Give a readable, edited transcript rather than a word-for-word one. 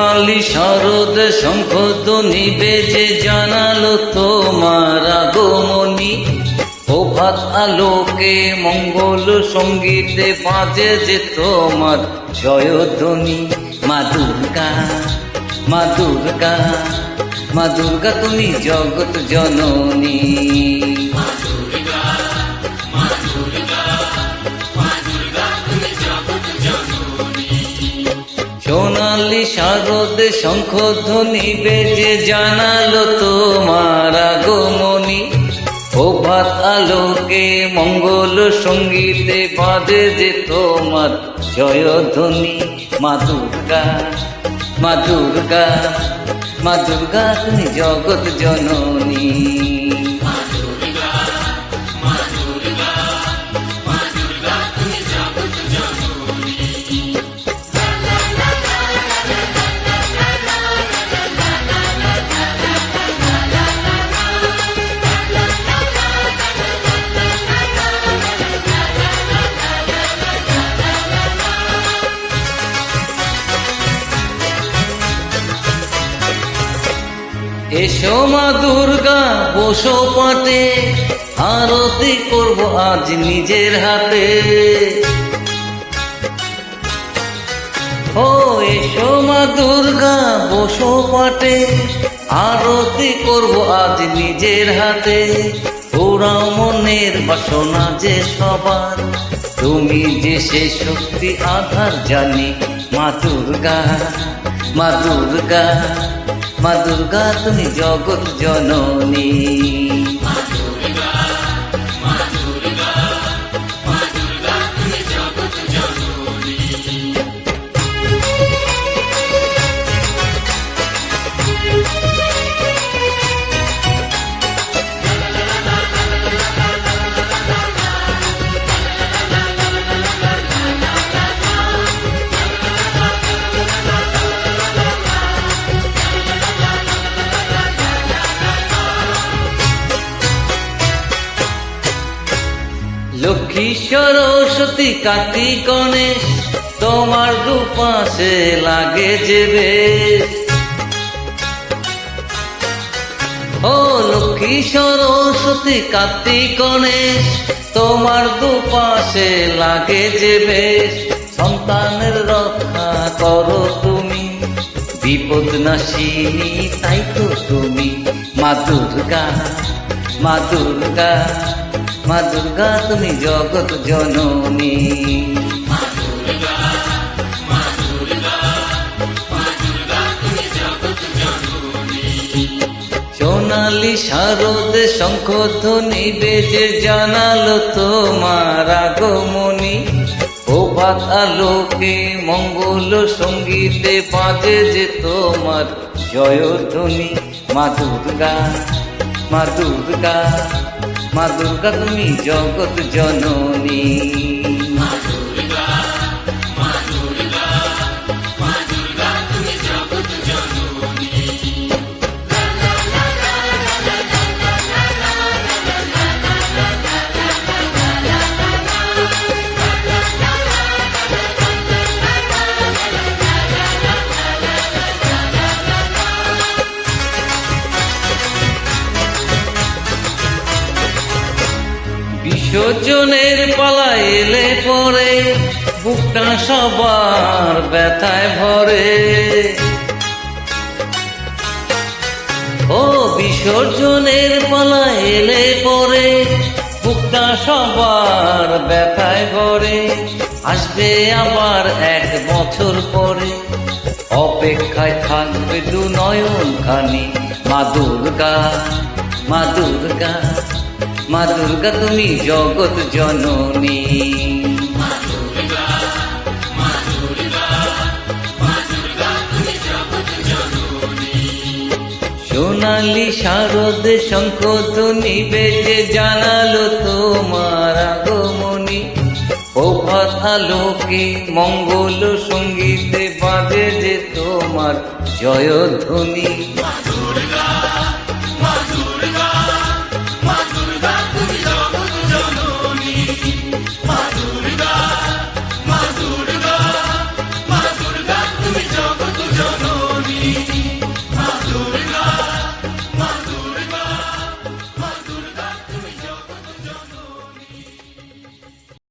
সোনালি শারদ শঙ্খধ্বনি বেজে জানালো তোমার আগমনী। প্রভাত আলোকে মঙ্গল সঙ্গীতে বাজে যে তোমার জয়ধ্বনি। মা দুর্গা, মা দুর্গা, মা দুর্গা তুমি জগৎ জননী। সোনালি শারদ শঙ্খধ্বনি বেজে জানালো তোমার আগমনী। প্রভাত আলোকে মঙ্গল সঙ্গীতে বাজে যে তোমার জয়ধ্বনি। মা দুর্গা, মা দুর্গা, মা দুর্গা তুমি জগৎ জননী। এসো মা দুর্গা বসো পাটে, আরতি করব আজ নিজের হাতে। ও এসো মা দুর্গা বসো পাটে, আরতি করব আজ নিজের হাতে। ওরা মনের বাসনা যে সবার, তুমি যে সে শক্তি আধার জানি। মা দুর্গা, মা দুর্গা, মা দুর্গা তুমি জগৎ জননী। লক্ষ্মী সরস্বতী কার্তিক গণেশ, তোমার দুপাশে লাগে যে বেশ। ও লক্ষ্মী সরস্বতী কার্তিক গণেশ, তোমার দুপাশে লাগে যে বেশ। সন্তানের রক্ষা করো তুমি, বিপদ নাশিনী তাই তো তুমি। মা দুর্গা, মা দুর্গা, মা দুর্গা তুমি জগৎ জননী। সোনালি শারদ শঙ্খধ্বনি বেজে জানালো তোমার আগমনী। প্রভাত আলোকে মঙ্গল সঙ্গীতে বাজে যে তোমার জয়ধ্বনি। মা দুর্গা, মা দুর্গা, মা দুর্গা তুমি জগৎ জননী। বিসর্জনের পালা এলে পরে বুকটা সবার ব্যথায় ভরে। ও বিসর্জনের পালা এলে পরে বুকটা সবার ব্যথায় ভরে। আসবে আবার এক বছর পরে, অপেক্ষায় থাকবে দু নয়ন খানি। মা দুর্গা, মা দুর্গা, মা দুর্গা তুমি জগৎ জননী। সোনালি শারদ শঙ্খধ্বনি বেজে জানালো তোমার আগমনী। প্রভাত আলোকে মঙ্গল সঙ্গীতে বাজে যে তোমার জয়ধ্বনি।